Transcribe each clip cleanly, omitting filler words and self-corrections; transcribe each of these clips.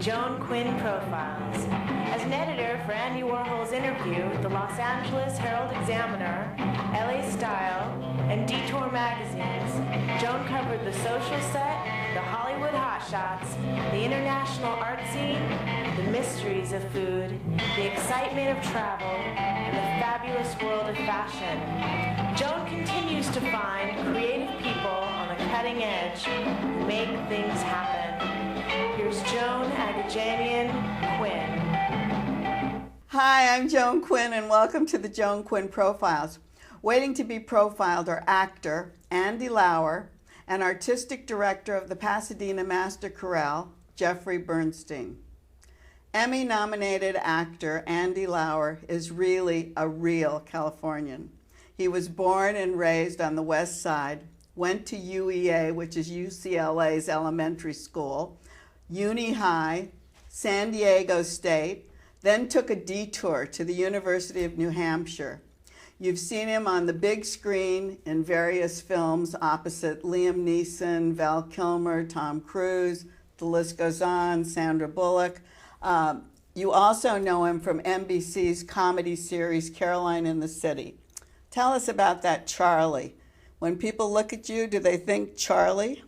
Joan Quinn Profiles. As an editor for Andy Warhol's Interview, the Los Angeles Herald-Examiner, LA Style, and Detour magazines, Joan covered the social set, the Hollywood hotshots, the international art scene, the mysteries of food, the excitement of travel, and the fabulous world of fashion. Joan continues to find creative people on the cutting edge who make things happen. Here's Joan Agajanian Quinn. Hi, I'm Joan Quinn, and welcome to the Joan Quinn Profiles. Waiting to be profiled are actor Andy Lauer and artistic director of the Pasadena Master Chorale, Jeffrey Bernstein. Emmy-nominated actor Andy Lauer is really a real Californian. He was born and raised on the West Side, went to UEA, which is UCLA's elementary school, Uni High, San Diego State, then took a detour to the University of New Hampshire. You've seen him on the big screen in various films opposite Liam Neeson, Val Kilmer, Tom Cruise, the list goes on, Sandra Bullock. You also know him from NBC's comedy series Caroline in the City. Tell us about that Charlie. When people look at you, do they think Charlie?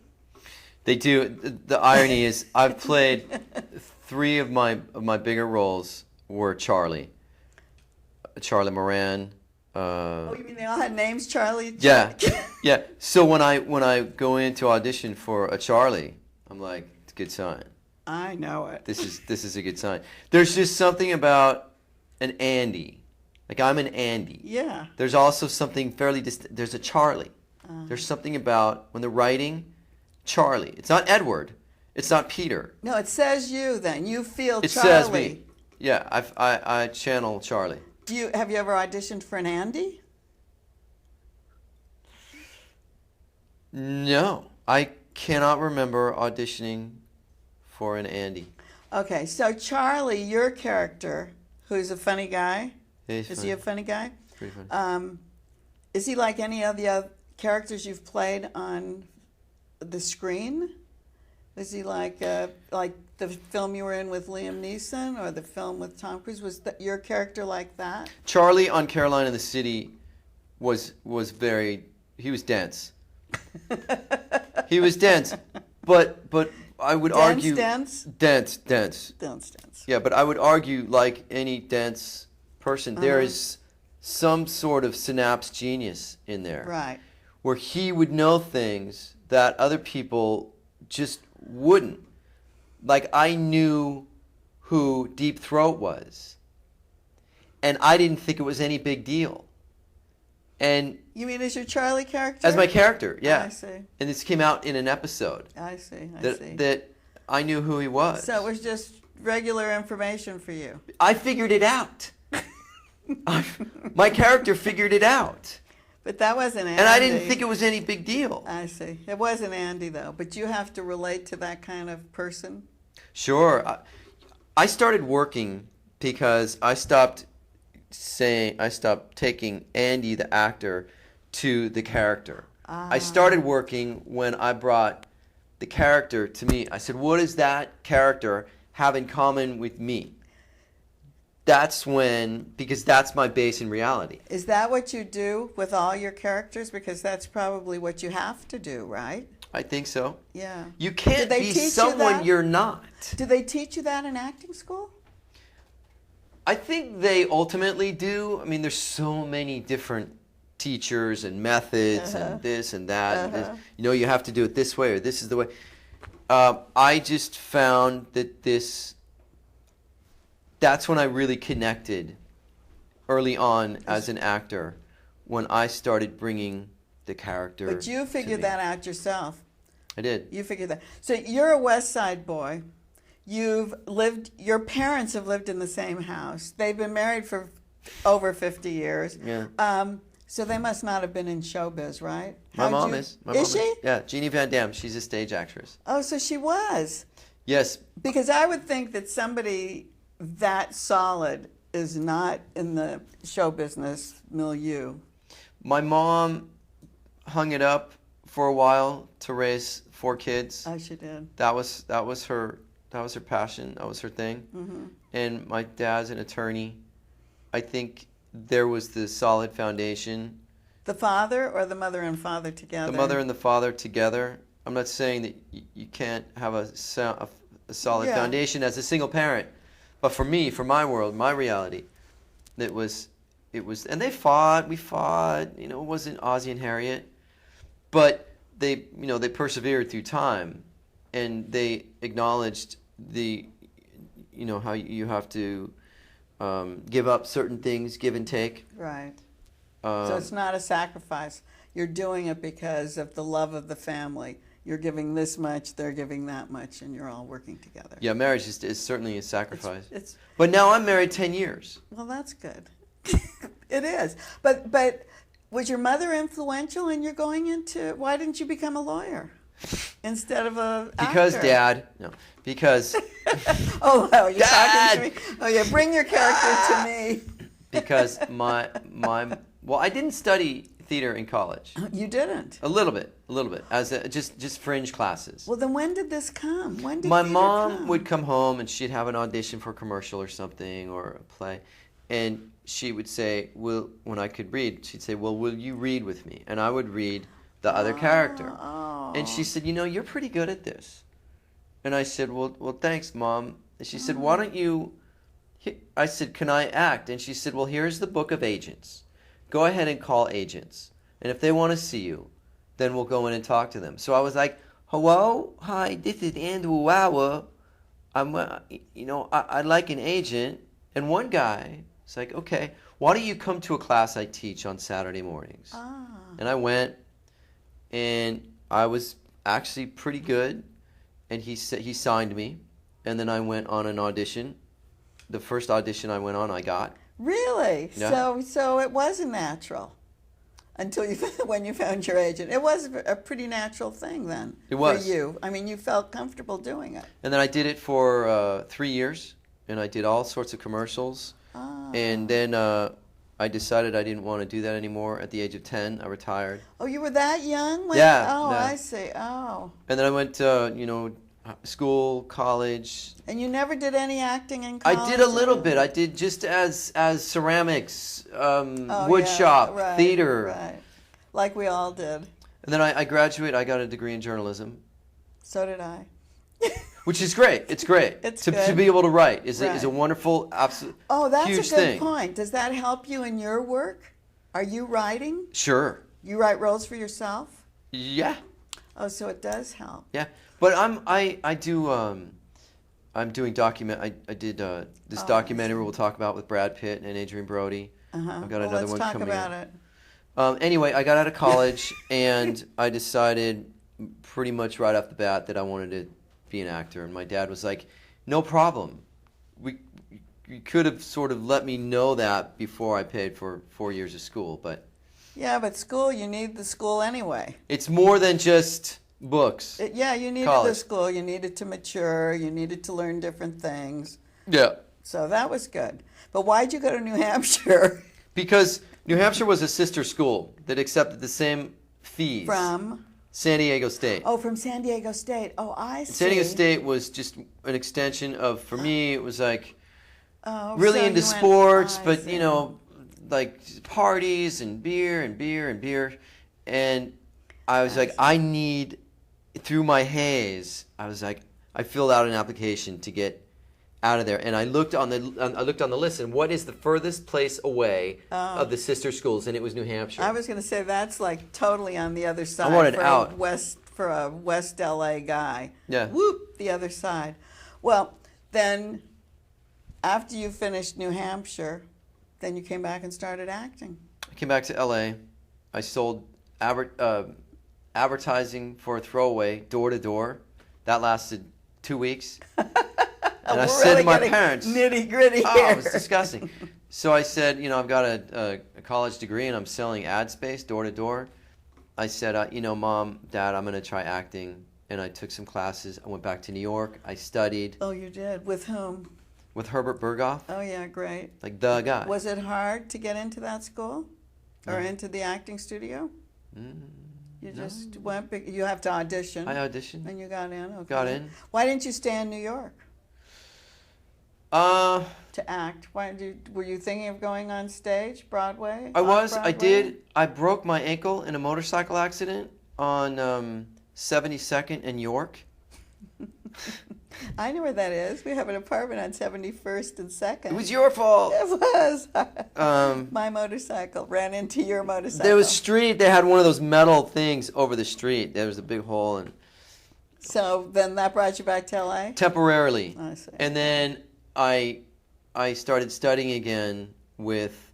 They do. The irony is I've played three of my bigger roles were Charlie. Charlie Moran. Oh, you mean they all had names, Charlie? Yeah, yeah. So when I go in to audition for a Charlie, I'm like, it's a good sign. I know it. This is a good sign. There's just something about an Andy. Like I'm an Andy. Yeah. There's also something fairly there's a Charlie. There's something about when they're writing Charlie. It's not Edward. It's not Peter. No, it says you then. You feel it Charlie. It says me. Yeah, I channel Charlie. Have you ever auditioned for an Andy? No. I cannot remember auditioning for an Andy. Okay, so Charlie, your character, who's a funny guy. Is he a funny guy? Pretty funny. Is he like any of the other characters you've played on the screen? Is he like the film you were in with Liam Neeson or the film with Tom Cruise? Was your character like that? Charlie on Caroline in the City was he was dense. He was dense, but I would argue dense. Yeah, but I would argue like any dense person, there is some sort of synapse genius in there. Right. Where he would know things that other people just wouldn't. Like I knew who Deep Throat was, and I didn't think it was any big deal. And you mean as your Charlie character? As my character, yeah. I see. And this came out in an episode. I see. That I knew who he was. So it was just regular information for you. I figured it out. My character figured it out. But that wasn't Andy. And I didn't think it was any big deal. I see. It wasn't Andy, though. But you have to relate to that kind of person? Sure. I started working because I stopped taking Andy, the actor, to the character. I started working when I brought the character to me. I said, what does that character have in common with me? That's because that's my base in reality. Is that what you do with all your characters? Because that's probably what you have to do, right? I think so. Yeah. You can't be someone you're not. Do they teach you that in acting school? I think they ultimately do. I mean, there's so many different teachers and methods and this and that. And you have to do it this way or this is the way. I just found that that's when I really connected early on as an actor, when I started bringing the character. But you figured that out yourself. I did. You figured that. So you're a West Side boy. Your parents have lived in the same house. They've been married for over 50 years. Yeah. So they must not have been in showbiz, right? My mom is. Is she? Yeah, Jeannie Van Damme. She's a stage actress. Oh, so she was. Yes. Because I would think that somebody that solid is not in the show business milieu. My mom hung it up for a while to raise 4 kids. Oh, she did. That was her That was her passion. That was her thing. Mm-hmm. And my dad's an attorney. I think there was the solid foundation. The father or the mother and father together? The mother and the father together. I'm not saying that you can't have a solid foundation as a single parent. But for me, for my world, my reality, it was, and we fought, it wasn't Ozzie and Harriet, but they persevered through time, and they acknowledged how you have to give up certain things, give and take. Right. So it's not a sacrifice. You're doing it because of the love of the family. You're giving this much, they're giving that much, and you're all working together. Yeah, marriage is certainly a sacrifice. But now I'm married 10 years. Well, that's good. It is. But was your mother influential in your going into, why didn't you become a lawyer instead of a Because actor? Dad, no, because... Oh, you're Dad! talking to me? Oh, yeah, bring your character to me. Because well, I didn't study theater in college. You didn't? A little bit, as just fringe classes. Well, then when did this come? When did my theater mom come? would come home and she'd have an audition for a commercial or something or a play, and she would say, when I could read, she'd say, well, will you read with me? And I would read the other character. Oh. And she said, you're pretty good at this. And I said, well, thanks, Mom. And she said, why don't you... I said, can I act? And she said, well, here's the book of agents. Go ahead and call agents. And if they want to see you, then we'll go in and talk to them. So I was like, hello? Hi, this is Andrew Lauer. I'd like an agent. And one guy was like, okay, why don't you come to a class I teach on Saturday mornings? Ah. And I went, and I was actually pretty good. And he signed me. And then I went on an audition. The first audition I went on, I got. Really? Yeah. So it wasn't natural until when you found your agent. It was a pretty natural thing then. It was. For you. I mean, you felt comfortable doing it. And then I did it for 3 years, and I did all sorts of commercials. Ah. And then I decided I didn't want to do that anymore. At the age of 10, I retired. Oh, you were that young? Yeah. Oh, yeah. I see. Oh. And then I went to, school, college. And you never did any acting in college? I did a little bit. I did just as ceramics, wood yeah, shop, right, theater. Right. Like we all did. And then I graduated. I got a degree in journalism. So did I. Which is great. It's great. It's to good. be able to write is Right. a wonderful, absolute Oh, that's huge a good thing. point. Does that help you in your work? Are you writing? Sure. You write roles for yourself? Yeah. Oh, so it does help. Yeah. But I'm doing I did this documentary we'll talk about with Brad Pitt and Adrian Brody. Uh-huh. I've got well, another let's one talk coming about up. it. Anyway, I got out of college and I decided pretty much right off the bat that I wanted to be an actor. And my dad was like, no problem. You could have sort of let me know that before I paid for 4 years of school. But Yeah, but school, you need the school anyway. it's more than just books. Yeah, you needed College. the school. You needed to mature. You needed to learn different things. Yeah. So that was good. But why'd you go to New Hampshire? Because New Hampshire was a sister school that accepted the same fees. From? San Diego State. Oh, from San Diego State. Oh, I see. San Diego State was just an extension of, for me, it was like Oh, really so into you went- sports, I but see. like parties and beer and beer and beer. And I was like, see. I need, through my haze, I was like, I filled out an application to get out of there, and I looked on the list, and what is the furthest place away of the sister schools, and it was New Hampshire. I was going to say that's like totally on the other side. wanted for out. For a West LA guy. Yeah. Whoop, the other side. Well, then after you finished New Hampshire, then you came back and started acting. I came back to LA. I sold advertising for a throwaway door to door. That lasted 2 weeks. And I said to my parents, nitty gritty oh, here. it was disgusting. So I said, I've got a college degree and I'm selling ad space door to door. I said, Mom, Dad, I'm going to try acting. And I took some classes. I went back to New York. I studied. Oh, you did? With whom? With Herbert Berghoff. Oh, yeah, great. Like the guy. Was it hard to get into that school? Or into the acting studio? You just went. You have to audition. I auditioned. And you got in. Okay. Got in. Why didn't you stay in New York? To act. Were you thinking of going on stage, Broadway? I was. Broadway? I did. I broke my ankle in a motorcycle accident on 72nd and York. I know where that is. We have an apartment on 71st and 2nd. It was your fault. It was. My motorcycle ran into your motorcycle. There was street. They had one of those metal things over the street. There was a big hole. So then that brought you back to LA? Temporarily. I see. And then I started studying again with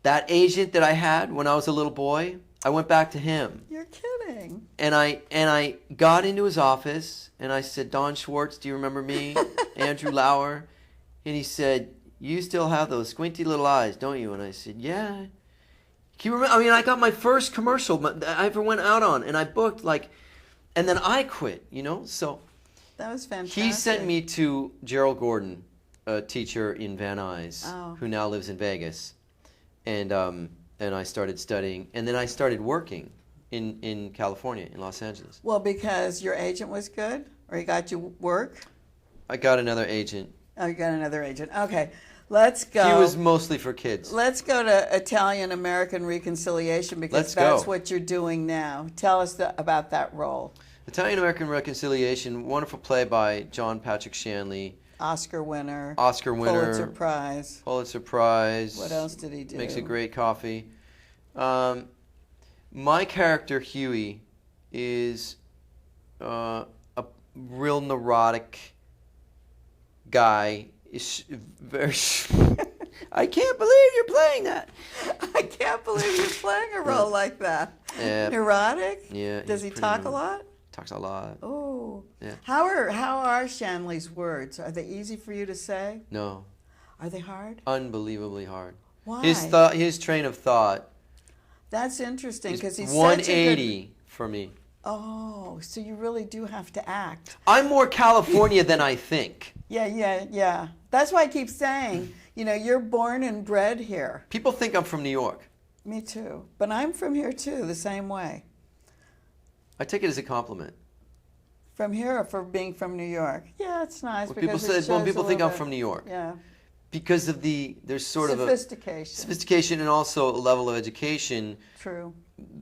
that agent that I had when I was a little boy. I went back to him. You're kidding. And I got into his office and I said, Don Schwartz, do you remember me? Andrew Lauer. And he said, you still have those squinty little eyes, don't you? And I said, yeah. Can you remember? I mean, I got my first commercial I ever went out on, and I booked and then I quit, so. That was fantastic. He sent me to Gerald Gordon, a teacher in Van Nuys, who now lives in Vegas. And I started studying, and then I started working in California, in Los Angeles. Well, because your agent was good, or he got you work? I got another agent. Oh, you got another agent. Okay, let's go. He was mostly for kids. Let's go to Italian-American Reconciliation, because that's what you're doing now. Tell us about that role. Italian-American Reconciliation, wonderful play by John Patrick Shanley. Oscar winner. Pulitzer Prize. Pulitzer Prize. What else did he do? Makes a great coffee. My character, Huey, is a real neurotic guy. Very. I can't believe you're playing that. I can't believe you're playing a role like that. Yeah. Neurotic? Yeah. Does he talk a lot? Talks a lot. Oh. Yeah. How are Shanley's words? Are they easy for you to say? No. Are they hard? Unbelievably hard. Why? His train of thought. That's interesting, because he's 180 for me. Oh, so you really do have to act. I'm more California than I think. Yeah. That's why I keep saying, you're born and bred here. People think I'm from New York. Me too. But I'm from here too, the same way. I take it as a compliment. From here or for being from New York? Yeah, it's nice. People think I'm from New York. Yeah. Because of there's sort of a sophistication and also a level of education. True.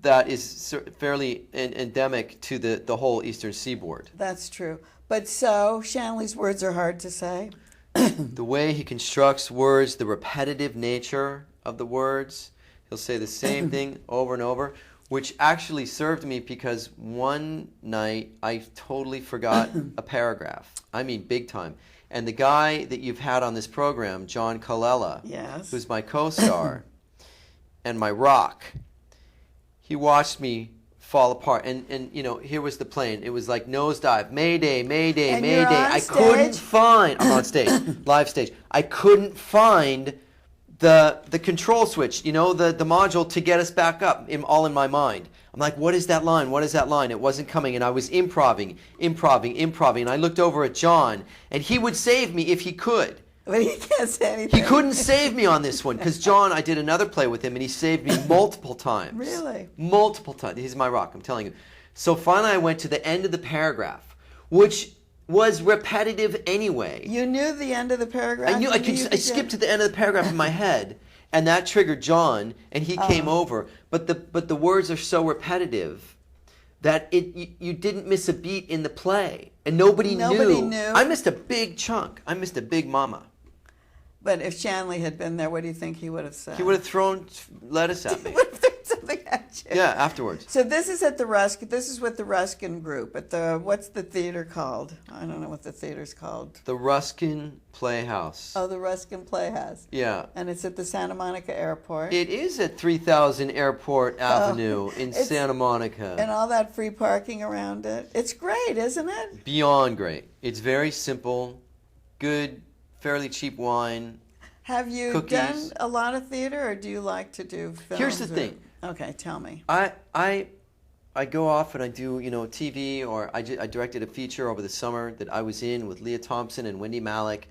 That is fairly endemic to the whole Eastern Seaboard. That's true. But so, Shanley's words are hard to say. The way he constructs words, the repetitive nature of the words. He'll say the same thing over and over, which actually served me because one night I totally forgot a paragraph. I mean, big time. And the guy that you've had on this program, John Colella, yes, who's my co-star and my rock, he watched me fall apart. And here was the plane. It was like nosedive, Mayday, Mayday, and Mayday. You're on I stage? couldn't find, I'm on stage, live stage. I couldn't find the control switch, the module to get us back up, all in my mind. I'm like, what is that line? What is that line? It wasn't coming, and I was improving, and I looked over at John, and he would save me if he could. But he can't say anything. He couldn't save me on this one, because John, I did another play with him, and he saved me multiple times. Really? Multiple times. He's my rock, I'm telling you. So finally I went to the end of the paragraph, which was repetitive anyway. You knew the end of the paragraph? I skipped to the end of the paragraph in my head, and that triggered John, and he came over. But the words are so repetitive that you didn't miss a beat in the play, and nobody knew. I missed a big chunk. I missed a big mama. But if Shanley had been there, what do you think he would have said? He would have thrown lettuce at me. He would have thrown something at you. Yeah, afterwards. So this is at the Ruskin. This is with the Ruskin group at the what's the theater called? I don't know what the theater's called. The Ruskin Playhouse. Oh, the Ruskin Playhouse. Yeah. And it's at the Santa Monica Airport. It is at 3000 Airport Avenue in Santa Monica. And all that free parking around it. It's great, isn't it? Beyond great. It's very simple, good, fairly cheap wine. Have you cookies. done a lot of theater, or do you like to do films? Here's the thing. Okay, tell me. I go off and I do TV, or I directed a feature over the summer that I was in with Leah Thompson and Wendy Malick.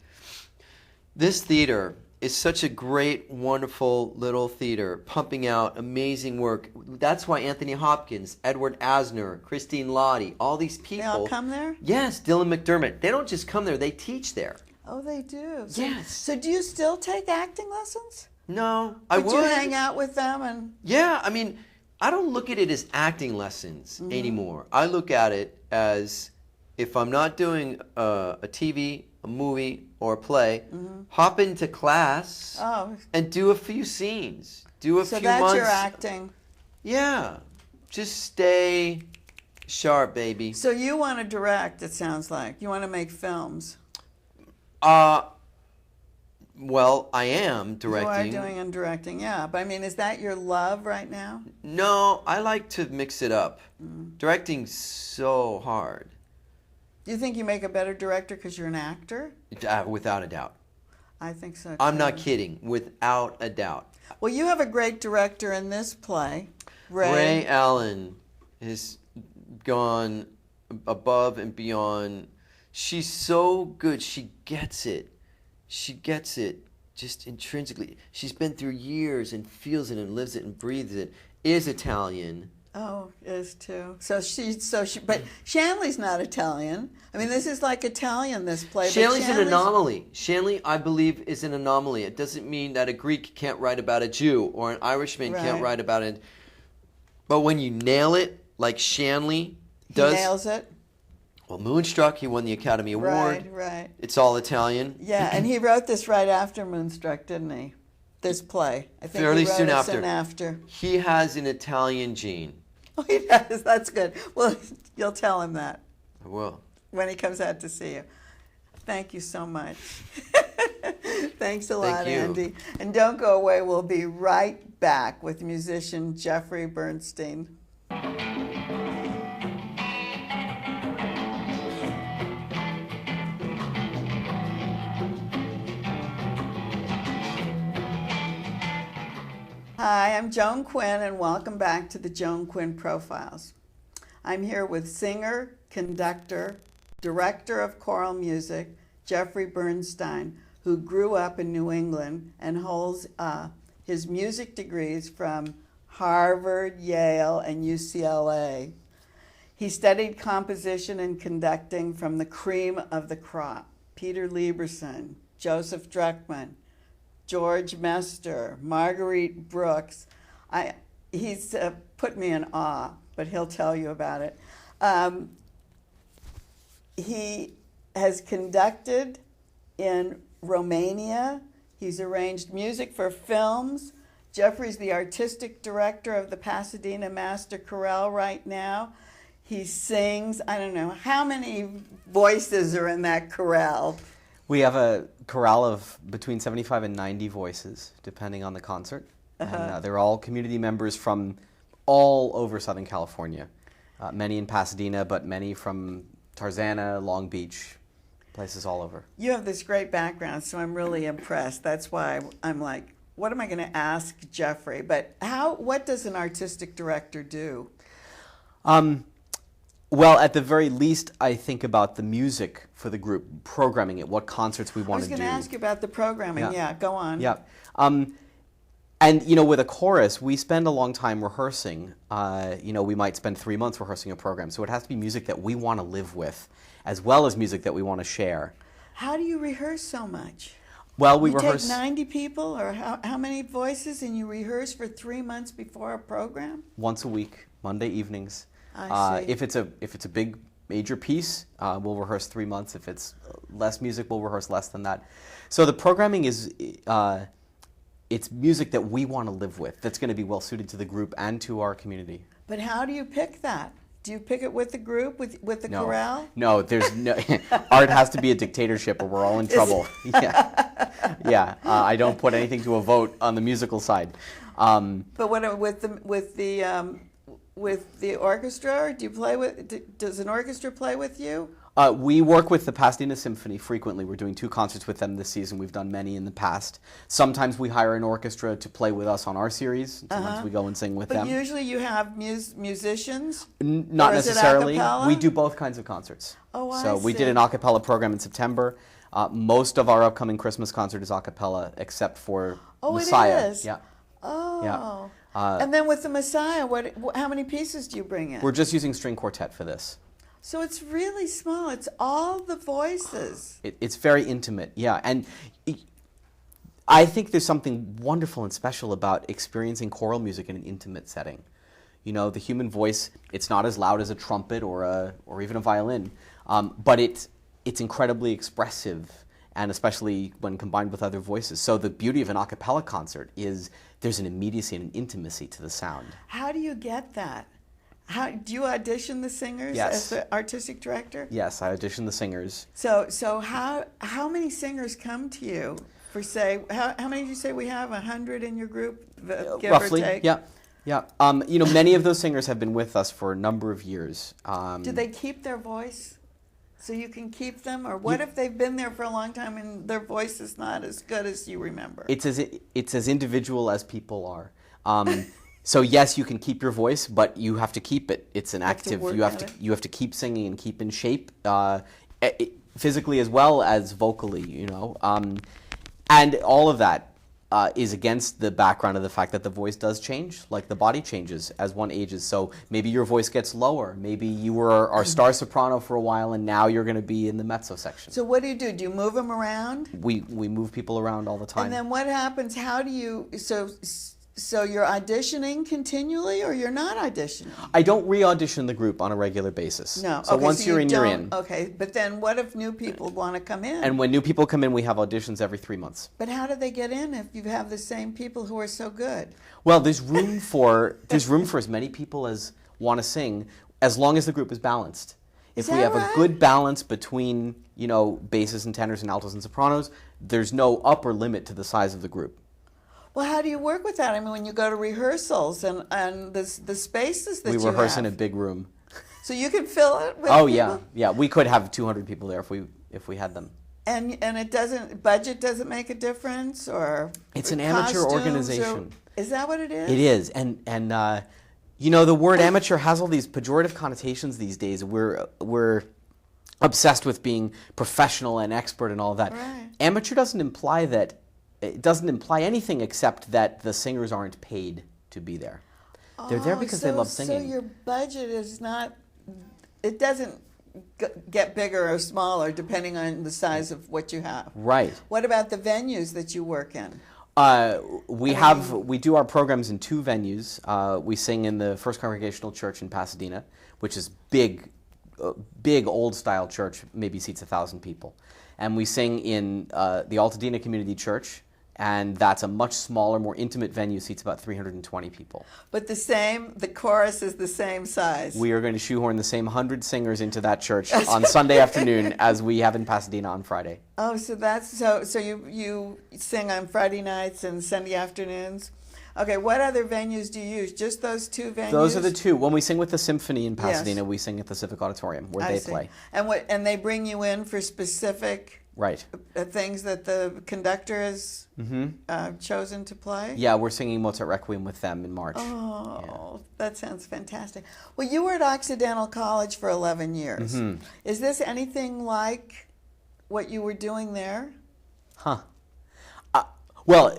This theater is such a great, wonderful little theater, pumping out amazing work. That's why Anthony Hopkins, Edward Asner, Christine Lottie, all these people. They all come there? Yes, Dylan McDermott. They don't just come there, they teach there. Oh, they do? Yes. So do you still take acting lessons? No, I would. Would you hang out with them? And Yeah, I mean, I don't look at it as acting lessons anymore. I look at it as if I'm not doing a TV, a movie, or a play, hop into class and do a few scenes. Do a so few that's months. your acting. Yeah. Just stay sharp, baby. So you want to direct, it sounds like. You want to make films. Well, I am directing. You are doing and directing, yeah. But I mean, is that your love right now? No, I like to mix it up. Directing's so hard. Do you think you make a better director because you're an actor? Without a doubt. I think so, too. I'm not kidding. Without a doubt. Well, you have a great director in this play, Ray. Ray Allen has gone above and beyond. She's so good. She gets it. She gets it just intrinsically. She's been through years and feels it and lives it and breathes it. Is Italian. Oh, is too. But Shanley's not Italian. I mean, this is like Italian, this play. Shanley's an anomaly. Shanley, I believe, is an anomaly. It doesn't mean that a Greek can't write about a Jew or an Irishman can't write about it. But when you nail it, like Shanley does. He nails it. Well, Moonstruck, he won the Academy Award. Right. It's all Italian. Yeah, and he wrote this right after Moonstruck, didn't he? This play. I think Fairly he wrote soon it after. soon after. He has an Italian gene. Oh, he does. That's good. Well, you'll tell him that I will. when he comes out to see you. Thank you so much. Thanks a lot, Thank you. Andy. And don't go away. We'll be right back with musician Jeffrey Bernstein. Hi, I'm Joan Quinn, and welcome back to the Joan Quinn Profiles. I'm here with singer, conductor, director of choral music, Jeffrey Bernstein, who grew up in New England and holds his music degrees from Harvard, Yale, and UCLA. He studied composition and conducting from the cream of the crop: Peter Lieberson, Joseph Druckmann, George Mester, Marguerite Brooks. He's put me in awe, but he'll tell you about it. He has conducted in Romania. He's arranged music for films. Jeffrey's the artistic director of the Pasadena Master Chorale right now. He sings, I don't know, how many voices are in that chorale? We have a chorale of between 75 and 90 voices, depending on the concert. And they're all community members from all over Southern California. Many in Pasadena, but many from Tarzana, Long Beach, places all over. You have this great background, so I'm really impressed. That's why I'm like, what am I going to ask Jeffrey? But what does an artistic director do? Well, at the very least, I think about the music for the group, programming it, what concerts we want to do. I was going to ask you about the programming. Yeah, go on. Yeah. And, you know, with a chorus, we spend a long time rehearsing. We might spend 3 months rehearsing a program. So it has to be music that we want to live with, as well as music that we want to share. How do you rehearse so much? Well, we you rehearse... take 90 people, or how many voices, and you rehearse for 3 months before a program? Once a week, Monday evenings. I see. If it's a big major piece, we'll rehearse 3 months. If it's less music, we'll rehearse less than that. So the programming is it's music that we want to live with. That's going to be well suited to the group and to our community. But how do you pick that? Do you pick it with the group, with the chorale? No, there's no. Art has to be a dictatorship, or we're all in trouble. Yeah. I don't put anything to a vote on the musical side. But what with the orchestra? Do you play with? Does an orchestra play with you? We work with the Pasadena Symphony frequently. We're doing 2 concerts with them this season. We've done many in the past. Sometimes we hire an orchestra to play with us on our series. Sometimes we go and sing with them. But usually you have musicians? Not or is necessarily. it a cappella? We do both kinds of concerts. Oh, I So see. we did an a cappella program in September. Most of our upcoming Christmas concert is a cappella, except for Messiah. It is? Yeah. Oh. Yeah. And then with the Messiah, how many pieces do you bring in? We're just using string quartet for this. So it's really small. It's all the voices. It's very intimate, yeah. And I think there's something wonderful and special about experiencing choral music in an intimate setting. You know, the human voice, it's not as loud as a trumpet or even a violin, but it's incredibly expressive, and especially when combined with other voices. So the beauty of an a cappella concert is there's an immediacy and an intimacy to the sound. How do you get that? Do you audition the singers Yes. as the artistic director? Yes, I audition the singers. So how many singers come to you for, say, how many did you say we have? 100 in your group, give Roughly, or take? yeah. Yeah, you know, many of those singers have been with us for a number of years. Do they keep their voice so you can keep them? Or what if they've been there for a long time and their voice is not as good as you remember? It's as individual as people are. So yes, you can keep your voice, but you have to keep it. It's an active. You have to keep singing and keep in shape, physically as well as vocally. You know, and all of that is against the background of the fact that the voice does change, like the body changes as one ages. So maybe your voice gets lower. Maybe you were our star soprano for a while, and now you're going to be in the mezzo section. So what do? Do you move them around? We move people around all the time. And then what happens? How do you? So you're auditioning continually, or you're not auditioning? I don't re-audition the group on a regular basis. No. So okay, once you're in, you're in. Okay, but then what if new people want to come in? And when new people come in, we have auditions every 3 months. But how do they get in if you have the same people who are so good? Well, there's room for as many people as want to sing, as long as the group is balanced. If we have a good balance between, you know, basses and tenors and altos and sopranos, there's no upper limit to the size of the group. Well, how do you work with that? I mean, when you go to rehearsals and the spaces that you have. We rehearse in a big room. So you can fill it with people? Yeah. We could have 200 people there if we had them. And budget doesn't make a difference, or it's an amateur organization. Is that what it is? It is, and you know, the word amateur has all these pejorative connotations these days. We're obsessed with being professional and expert and all that. Right. Amateur doesn't imply that. It doesn't imply anything except that the singers aren't paid to be there. They're there because they love singing. So your budget is not, it doesn't get bigger or smaller depending on the size of what you have. Right. What about the venues that you work in? We do our programs in 2 venues. We sing in the First Congregational Church in Pasadena, which is big old style church, maybe seats 1,000 people. And we sing in the Altadena Community Church, and that's a much smaller, more intimate venue, seats about 320 people. But the chorus is the same size. We are going to shoehorn the same 100 singers into that church on Sunday afternoon as we have in Pasadena on Friday. Oh, so that's so you sing on Friday nights and Sunday afternoons? Okay, what other venues do you use? Just those 2 venues? Those are the 2. When we sing with the symphony in Pasadena, yes. We sing at the Civic Auditorium where they play. And they bring you in for specific things that the conductor has chosen to play? Yeah, we're singing Mozart Requiem with them in March. Oh, that sounds fantastic. Well, you were at Occidental College for 11 years. Mm-hmm. Is this anything like what you were doing there? Well,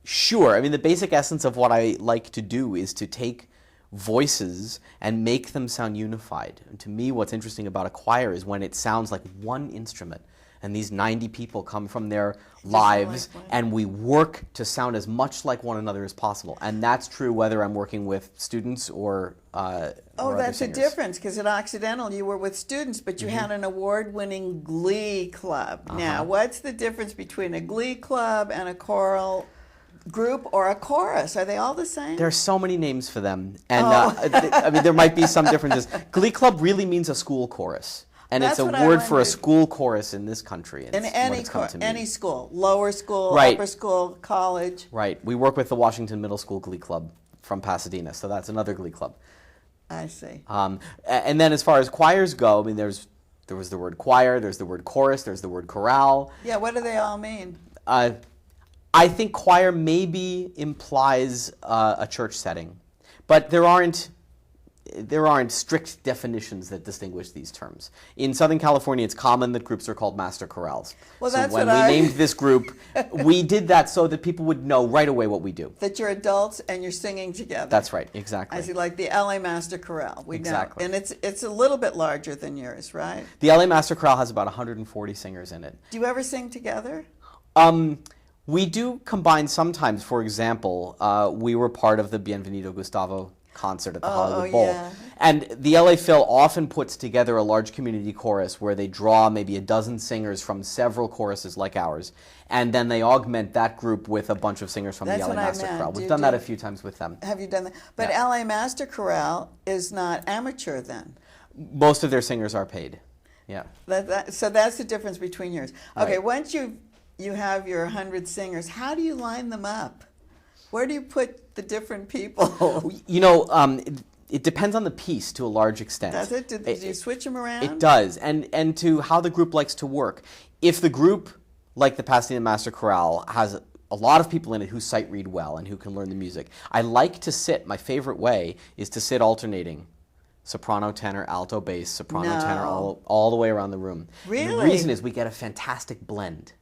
sure. I mean, the basic essence of what I like to do is to take voices and make them sound unified. And to me, what's interesting about a choir is when it sounds like one instrument, and these 90 people come from their lives, and we work to sound as much like one another as possible. And that's true whether I'm working with students or that's a difference, because at Occidental you were with students, but you had an award-winning glee club. Now, what's the difference between a glee club and a choral group or a chorus? Are they all the same? There are so many names for them, and I mean, there might be some differences. Glee club really means a school chorus. And it's a word for a school chorus in this country. In any school, lower school, upper school, college. Right. We work with the Washington Middle School Glee Club from Pasadena, so that's another glee club. I see. And then as far as choirs go, I mean, there was the word choir, there's the word chorus, there's the word chorale. Yeah, what do they all mean? I think choir maybe implies a church setting, but there aren't. there aren't strict definitions that distinguish these terms. In Southern California, it's common that groups are called master chorales. Well, so that's when what we I named this group, we did that so that people would know right away what we do. That you're adults and you're singing together. That's right, exactly. I see, like the LA Master Chorale. We Exactly. know. And it's a little bit larger than yours, right? The LA Master Chorale has about 140 singers in it. Do you ever sing together? We do combine sometimes. For example, we were part of the Bienvenido Gustavo concert at the Hollywood Bowl. Yeah. And the LA Phil often puts together a large community chorus where they draw maybe a dozen singers from several choruses like ours, and then they augment that group with a bunch of singers from That's the LA what I Master meant. Chorale. We've done that a few times with them. Have you done that? But Yeah. LA Master Chorale is not amateur then. Most of their singers are paid. Yeah. So that's the difference between yours. Okay, Right. once you have your 100 singers, how do you line them up? Where do you put the different people? You know, it depends on the piece to a large extent. Does it? Do you switch them around? It does, and to how the group likes to work. If the group, like the Pasadena Master Chorale, has a lot of people in it who sight read well and who can learn the music, I like to sit, my favorite way is to sit alternating. Soprano, tenor, alto, bass, soprano, tenor, all the way around the room. Really? And the reason is we get a fantastic blend,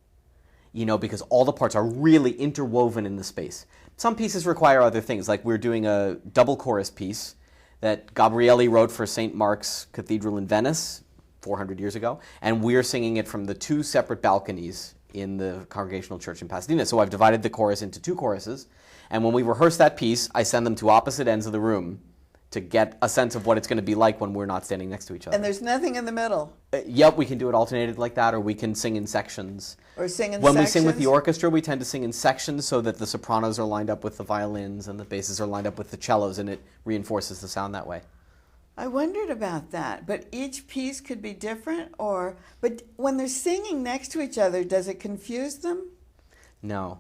you know, because all the parts are really interwoven in the space. Some pieces require other things, like we're doing a double chorus piece that Gabrielli wrote for St. Mark's Cathedral in Venice 400 years ago, and we're singing it from the two separate balconies in the Congregational Church in Pasadena. So I've divided the chorus into two choruses, and when we rehearse that piece, I send them to opposite ends of the room to get a sense of what it's going to be like when we're not standing next to each other. And there's nothing in the middle? Yep, we can do it alternated like that, or we can sing in sections. Or sing in When sections? we sing with the orchestra, we tend to sing in sections so that the sopranos are lined up with the violins and the basses are lined up with the cellos, and it reinforces the sound that way. I wondered about that, but each piece could be different, but when they're singing next to each other, does it confuse them? No.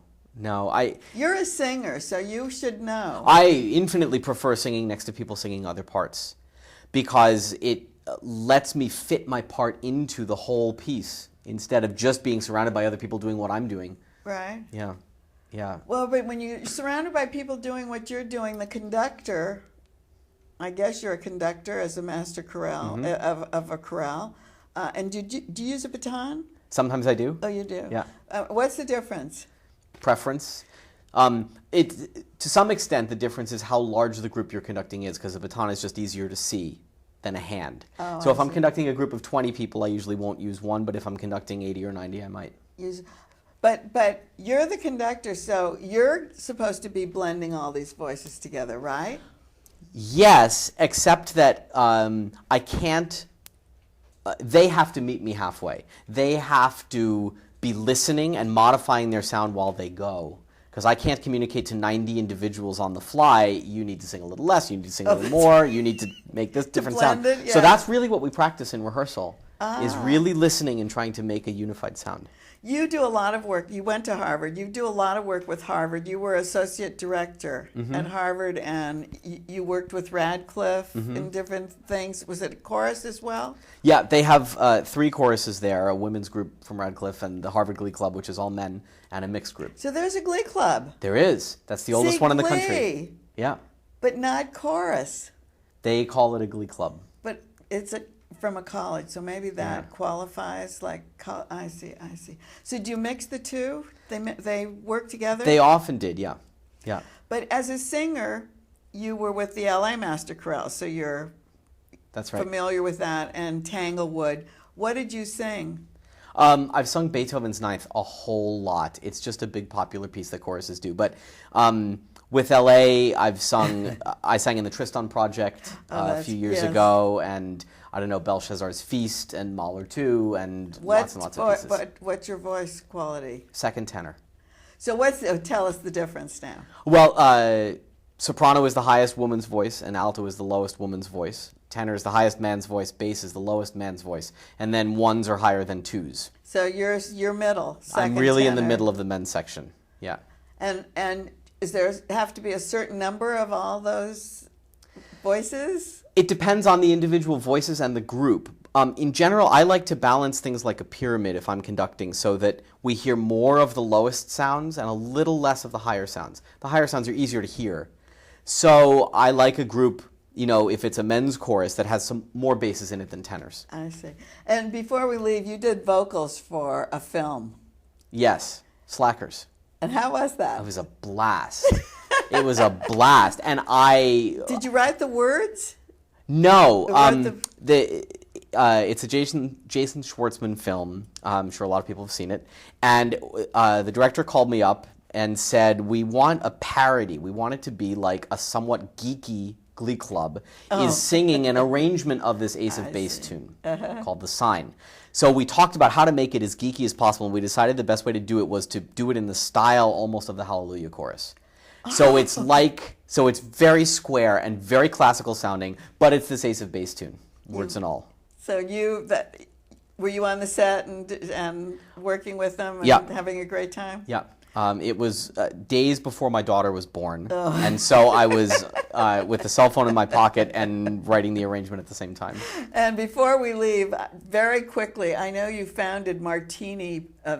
You're a singer, so you should know. I infinitely prefer singing next to people singing other parts because it lets me fit my part into the whole piece instead of just being surrounded by other people doing what I'm doing. Right. Yeah. Well, but when you're surrounded by people doing what you're doing, the conductor, I guess you're a conductor as a master chorale, of a chorale, and do you use a baton? Sometimes I do. Oh, you do? Yeah. What's the difference? Preference. To some extent, the difference is how large the group you're conducting is, because a baton is just easier to see than a hand. Oh, so if I'm see. conducting a group of 20 people, I usually won't use one, but if I'm conducting 80 or 90, I might. But you're the conductor, so you're supposed to be blending all these voices together, right? Yes, except that I can't. They have to meet me halfway. They have to be listening and modifying their sound while they go. Because I can't communicate to 90 individuals on the fly, you need to sing a little less, you need to sing a little more, you need to make this different sound. blend it, So yeah. that's really what we practice in rehearsal, is really listening and trying to make a unified sound. You do a lot of work. You went to Harvard. You do a lot of work with Harvard. You were associate director at Harvard, and you worked with Radcliffe in different things. Was it chorus as well? Yeah, they have 3 choruses there, a women's group from Radcliffe and the Harvard Glee Club, which is all men, and a mixed group. So there's a glee club. There is. That's the oldest one in the country. Glee, Yeah. but not chorus. They call it a glee club. But it's from a college, so maybe that qualifies. I see. So do you mix the two? They work together? They often did, yeah. Yeah. But as a singer, you were with the LA Master Chorale, so you're That's right. familiar with that, and Tanglewood. What did you sing? I've sung Beethoven's Ninth a whole lot. It's just a big popular piece that choruses do. But with LA, I've sung, I sang in the Tristan Project a few years ago, and I don't know, Belshazzar's Feast and Mahler 2, and lots and lots of pieces. What's your voice quality? Second tenor. So tell us the difference now. Well, soprano is the highest woman's voice, and alto is the lowest woman's voice. Tenor is the highest man's voice, bass is the lowest man's voice, and then ones are higher than twos. So you're middle, second I'm really in the tenor. middle of the men's section, yeah. And is there have to be a certain number of all those voices? It depends on the individual voices and the group. In general, I like to balance things like a pyramid if I'm conducting so that we hear more of the lowest sounds and a little less of the higher sounds. The higher sounds are easier to hear. So I like a group if it's a men's chorus that has some more basses in it than tenors. I see. And before we leave, you did vocals for a film. Yes, Slackers. And how was that? It was a blast. It was a blast. And I... Did you write the words? No. It's a Jason Schwartzman film. I'm sure a lot of people have seen it. And the director called me up and said, we want a parody. We want it to be like a somewhat geeky Glee Club is singing an arrangement of this Ace of Base tune called The Sign. So we talked about how to make it as geeky as possible, and we decided the best way to do it was to do it in the style almost of the Hallelujah chorus. So it's it's very square and very classical sounding, but it's this Ace of Base tune, words and all. So were you on the set and working with them and having a great time? Yeah. It was days before my daughter was born, and so I was with the cell phone in my pocket and writing the arrangement at the same time. And before we leave, very quickly, I know you founded the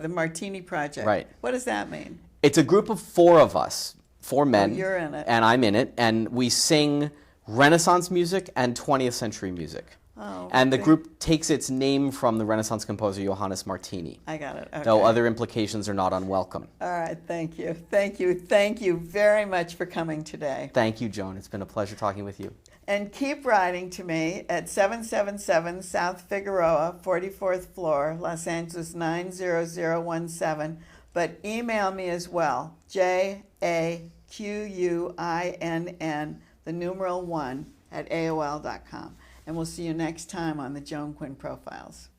Martini Project. Right. What does that mean? It's a group of 4 of us, 4 men. Oh, you're in it. And I'm in it, and we sing Renaissance music and 20th century music. Oh, and the group takes its name from the Renaissance composer Johannes Martini. I got it. Okay. Though other implications are not unwelcome. All right, thank you. Thank you. Thank you very much for coming today. Thank you, Joan. It's been a pleasure talking with you. And keep writing to me at 777 South Figueroa, 44th floor, Los Angeles 90017. But email me as well, JAQUINN, the numeral 1, at AOL.com. And we'll see you next time on the Joan Quinn Profiles.